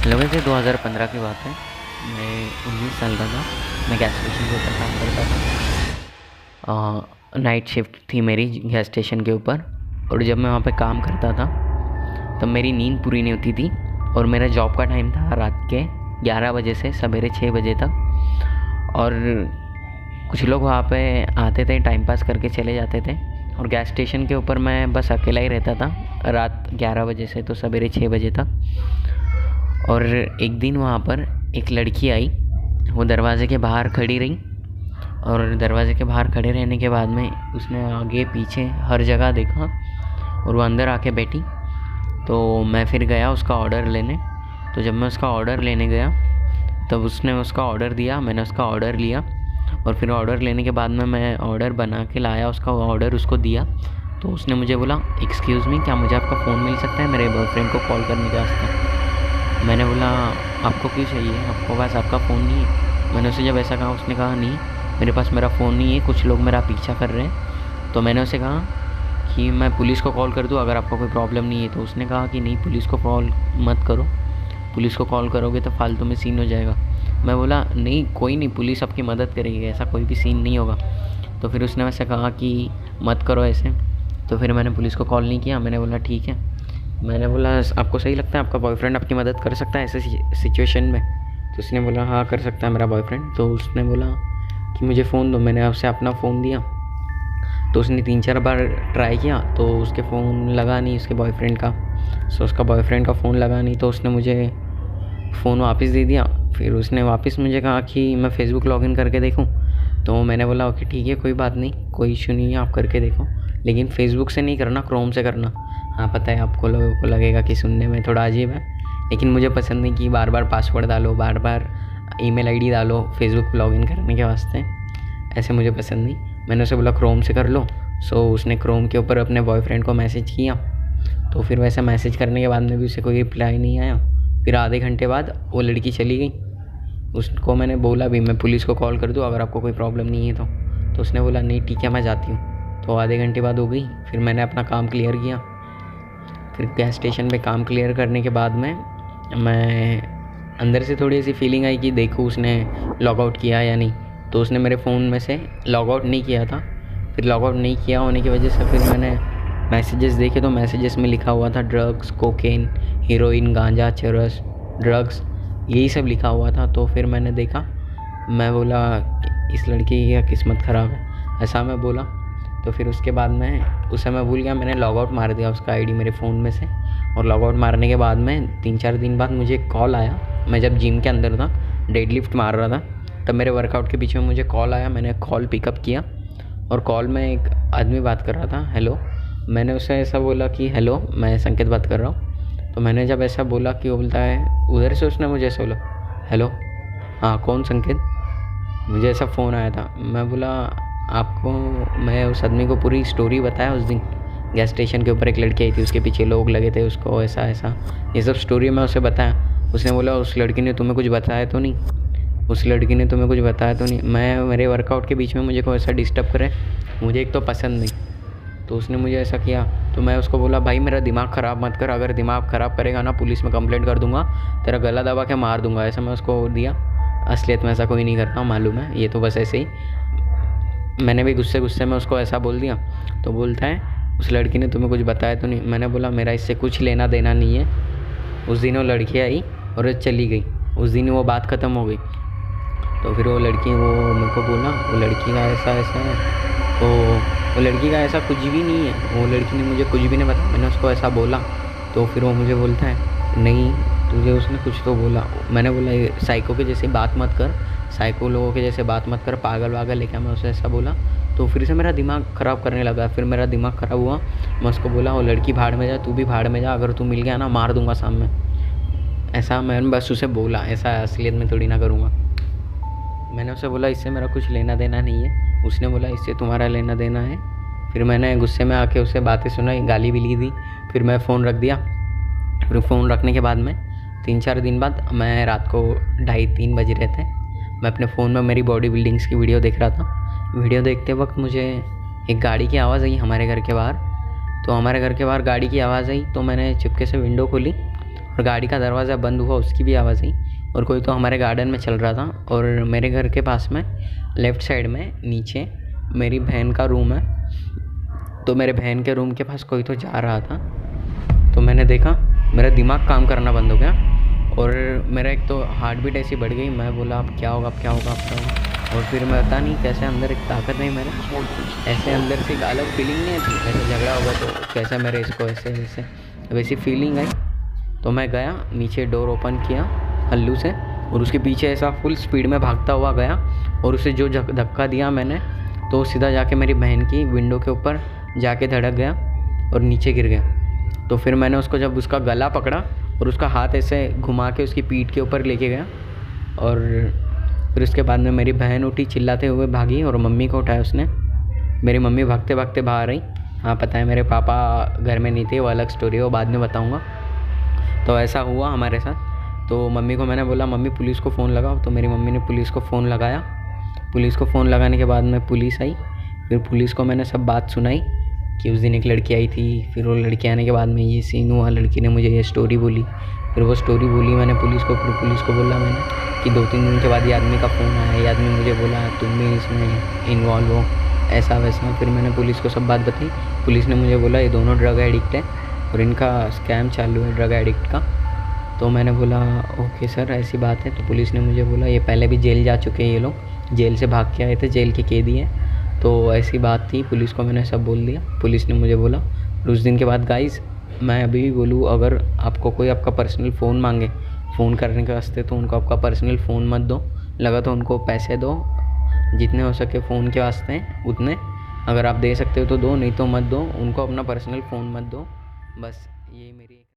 लगभग से 2015 की बात है। मैं 19 साल का था। मैं गैस स्टेशन के ऊपर काम करता था। नाइट शिफ्ट थी मेरी गैस स्टेशन के ऊपर। और जब मैं वहाँ पे काम करता था तब मेरी नींद पूरी नहीं होती थी। और मेरा जॉब का टाइम था रात के 11 बजे से सवेरे 6 बजे तक। और कुछ लोग वहाँ पे आते थे, टाइम पास करके चले जाते थे। और गैस स्टेशन के ऊपर मैं बस अकेला ही रहता था रात 11 बजे से तो सवेरे 6 बजे तक। और एक दिन वहाँ पर एक लड़की आई। वो दरवाज़े के बाहर खड़ी रही। और दरवाज़े के बाहर खड़े रहने के बाद में उसने आगे पीछे हर जगह देखा और वो अंदर आके बैठी। तो मैं फिर गया उसका ऑर्डर लेने। तो जब मैं उसका ऑर्डर लेने गया तब उसने उसका ऑर्डर दिया, मैंने उसका ऑर्डर लिया। और फिर ऑर्डर लेने के बाद में मैं ऑर्डर बना के लाया, उसका ऑर्डर उसको दिया। तो उसने मुझे बोला, एक्सक्यूज़ मी, क्या मुझे आपका फ़ोन मिल सकता है मेरे बॉयफ्रेंड को कॉल करने के वास्ते। मैंने बोला, आपको क्यों चाहिए, आपको पास आपका फ़ोन नहीं है? मैंने उसे जब ऐसा कहा, उसने कहा, नहीं मेरे पास मेरा फ़ोन नहीं है, कुछ लोग मेरा पीछा कर रहे हैं। तो मैंने उसे कहा कि मैं पुलिस को कॉल कर दूँ अगर आपको कोई प्रॉब्लम नहीं है। तो उसने कहा कि नहीं, पुलिस को कॉल मत करो, पुलिस को कॉल करोगे तो फालतू में सीन हो जाएगा। मैं बोला, नहीं कोई नहीं, पुलिस आपकी मदद करेगी, ऐसा कोई भी सीन नहीं होगा। तो फिर उसने वैसे कहा कि मत करो ऐसे। तो फिर मैंने पुलिस को कॉल नहीं किया। मैंने बोला ठीक है। मैंने बोला, आपको सही लगता है आपका बॉयफ्रेंड आपकी मदद कर सकता है ऐसे सिचुएशन में? तो उसने बोला, हाँ कर सकता है मेरा बॉयफ्रेंड। तो उसने बोला कि मुझे फ़ोन दो। मैंने उसे अपना फ़ोन दिया। तो उसने 3-4 बार ट्राई किया तो उसके फ़ोन लगा नहीं, उसके बॉयफ्रेंड का। सो उसका बॉयफ्रेंड का फ़ोन लगा नहीं। तो उसने मुझे फ़ोन वापस दे दिया। फिर उसने वापस मुझे कहा कि मैं फ़ेसबुक लॉगिन करके देखूं। तो मैंने बोला ओके ठीक है, कोई बात नहीं, कोई इशू नहीं है, आप करके देखो, लेकिन फ़ेसबुक से नहीं करना, क्रोम से करना। हाँ पता है आपको लोगों को लगेगा कि सुनने में थोड़ा अजीब है, लेकिन मुझे पसंद नहीं कि बार बार पासवर्ड डालो, बार बार ईमेल आईडी डालो फ़ेसबुक लॉगिन करने के वास्ते। ऐसे मुझे पसंद नहीं। मैंने उसे बोला क्रोम से कर लो। सो उसने क्रोम के ऊपर अपने बॉयफ्रेंड को मैसेज किया। तो फिर वैसे मैसेज करने के बाद में भी उसे कोई रिप्लाई नहीं आया। फिर आधे घंटे बाद वो लड़की चली गई। उसको मैंने बोला भी, मैं पुलिस को कॉल कर दूँ अगर आपको कोई प्रॉब्लम नहीं है तो उसने बोला नहीं ठीक है मैं जाती हूँ। तो आधे घंटे बाद हो गई। फिर मैंने अपना काम क्लियर किया। फिर गैस स्टेशन पे काम क्लियर करने के बाद में मैं अंदर से थोड़ी ऐसी फीलिंग आई कि देखो उसने लॉग आउट किया या नहीं। तो उसने मेरे फ़ोन में से लॉग आउट नहीं किया था। फिर लॉग आउट नहीं किया होने की वजह से फिर मैंने मैसेजेस देखे तो मैसेजेस में लिखा हुआ था ड्रग्स, कोकेन, हीरोइन, गांजा, चरस, ड्रग्स, यही सब लिखा हुआ था। तो फिर मैंने देखा, मैं बोला इस लड़की की क्या किस्मत ख़राब है, ऐसा मैं बोला। तो फिर उसके बाद में उस समय भूल गया, मैंने लॉग आउट मार दिया उसका आईडी मेरे फ़ोन में से। और लॉग आउट मारने के बाद में 3-4 दिन बाद मुझे कॉल आया। मैं जब जिम के अंदर था, डेडलिफ्ट मार रहा था, तब मेरे वर्कआउट के बीच में मुझे कॉल आया। मैंने कॉल पिकअप किया और कॉल में एक आदमी बात कर रहा था, हेलो। मैंने उसे ऐसा बोला कि हेलो मैं संकेत बात कर रहा हूँ। तो मैंने जब ऐसा बोला कि वो बोलता है, उधर से उसने मुझे ऐसा बोला, हेलो हाँ कौन संकेत, मुझे ऐसा फ़ोन आया था। मैं बोला आपको, मैं उस आदमी को पूरी स्टोरी बताया उस दिन। गैस स्टेशन के ऊपर एक लड़की आई थी, उसके पीछे लोग लगे थे, उसको ऐसा ऐसा ये सब स्टोरी मैं उसे बताया। उसने बोला उस लड़की ने तुम्हें कुछ बताया तो नहीं, उस लड़की ने तुम्हें कुछ बताया तो नहीं। मैं मेरे वर्कआउट के बीच में मुझे कोई ऐसा डिस्टर्ब करे, मुझे एक तो पसंद नहीं। तो उसने मुझे ऐसा किया। तो मैं उसको बोला भाई मेरा दिमाग ख़राब मत कर, अगर दिमाग ख़राब करेगा ना पुलिस में कंप्लेंट कर दूंगा, तेरा गला दबा के मार दूंगा, ऐसा मैं उसको दिया। असलियत में ऐसा कोई नहीं करता, मालूम है, ये तो बस ऐसे ही। मैंने भी गुस्से गुस्से में उसको ऐसा बोल दिया। तो बोलता है उस लड़की ने तुम्हें कुछ बताया तो नहीं। मैंने बोला मेरा इससे कुछ लेना देना नहीं है। उस दिन वो लड़की आई और वो चली गई, उस दिन वो बात ख़त्म हो गई। तो फिर वो लड़की वो मेरे को बोला वो लड़की का ऐसा ऐसा है। तो वो लड़की का ऐसा कुछ भी नहीं है, वो लड़की ने मुझे कुछ भी नहीं बताया। मैंने उसको ऐसा बोला तो फिर वो मुझे बोलता है नहीं तुझे उसने कुछ तो बोला। मैंने बोला ये साइको के जैसे बात मत कर, साइको लोगों के जैसे बात मत कर, पागल वागल लेके मैं उसे ऐसा बोला। तो फिर से मेरा दिमाग ख़राब करने लगा। फिर मेरा दिमाग ख़राब हुआ। मैं उसको बोला वो लड़की भाड़ में जा, तू भी भाड़ में जा, अगर तू मिल गया ना मार दूंगा सामने। ऐसा मैंने बस उसे बोला, ऐसा असलियत में थोड़ी ना करूँगा। मैंने उसे बोला इससे मेरा कुछ लेना देना नहीं है। उसने बोला इससे तुम्हारा लेना देना है। फिर मैंने गुस्से में आके उसे बातें सुनाई, गाली भी दी। फिर मैं फ़ोन रख दिया। फिर फ़ोन रखने के बाद में 3-4 दिन बाद मैं रात को 2:30-3 बज रहे थे, मैं अपने फ़ोन में मेरी बॉडी बिल्डिंग्स की वीडियो देख रहा था। वीडियो देखते वक्त मुझे एक गाड़ी की आवाज़ आई हमारे घर के बाहर। तो हमारे घर के बाहर गाड़ी की आवाज़ आई तो मैंने चुपके से विंडो खोली और गाड़ी का दरवाज़ा बंद हुआ उसकी भी आवाज़ आई, और कोई तो हमारे गार्डन में चल रहा था। और मेरे घर के पास में लेफ़्ट साइड में नीचे मेरी बहन का रूम है, तो मेरे बहन के रूम के पास कोई तो जा रहा था। तो मैंने देखा, मेरा दिमाग काम करना बंद हो गया और मेरा एक तो हार्ट बीट ऐसी बढ़ गई। मैं बोला अब क्या होगा, अब क्या होगा, अब क्या होगा। और फिर मैं पता नहीं कैसे अंदर एक ताकत नहीं, मेरे ऐसे अंदर से एक अलग फीलिंग नहीं आती, ऐसे झगड़ा होगा तो कैसे मेरे इसको ऐसे वैसे वैसी फीलिंग आई। तो मैं गया नीचे, डोर ओपन किया हल्लू से, और उसके पीछे ऐसा फुल स्पीड में भागता हुआ गया, और उसे जो धक्का दिया मैंने, तो सीधा जाके मेरी बहन की विंडो के ऊपर जाके धड़क गया और नीचे गिर गया। तो फिर मैंने उसको जब उसका गला पकड़ा और उसका हाथ ऐसे घुमा के उसकी पीठ के ऊपर लेके गया, और फिर उसके बाद में मेरी बहन उठी, चिल्लाते हुए भागी और मम्मी को उठाया उसने। मेरी मम्मी भागते भागते बाहर आई। हाँ पता है, मेरे पापा घर में नहीं थे, वो अलग स्टोरी है, वो बाद में बताऊँगा। तो ऐसा हुआ हमारे साथ। तो मम्मी को मैंने बोला मम्मी पुलिस को फ़ोन लगाओ, तो मेरी मम्मी ने पुलिस को फ़ोन लगाया। पुलिस को फ़ोन लगाने के बाद में पुलिस आई। फिर पुलिस को मैंने सब बात सुनाई कि उस दिन एक लड़की आई थी, फिर वो लड़की आने के बाद में ये सीन हुआ, लड़की ने मुझे ये स्टोरी बोली। फिर वो स्टोरी बोली मैंने पुलिस को। फिर पुलिस को बोला मैंने कि 2-3 दिन के बाद ये आदमी का फ़ोन आया, ये आदमी मुझे बोला तुम भी इसमें इन्वॉल्व हो, ऐसा वैसा। फिर मैंने पुलिस को सब बात बताई। पुलिस ने मुझे बोला ये दोनों ड्रग एडिक्ट है और इनका स्कैम चालू है ड्रग एडिक्ट का। तो मैंने बोला ओके सर ऐसी बात है। तो पुलिस ने मुझे बोला ये पहले भी जेल जा चुके हैं, ये लोग जेल से भाग के आए थे, जेल के कैदी हैं, तो ऐसी बात थी। पुलिस को मैंने सब बोल दिया। पुलिस ने मुझे बोला उस दिन के बाद गाइस, मैं अभी भी बोलूँ, अगर आपको कोई आपका पर्सनल फ़ोन मांगे फ़ोन करने के वास्ते, तो उनको आपका पर्सनल फ़ोन मत दो। लगा तो उनको पैसे दो, जितने हो सके फ़ोन के वास्ते उतने, अगर आप दे सकते हो तो दो, नहीं तो मत दो। उनको अपना पर्सनल फ़ोन मत दो। बस ये मेरी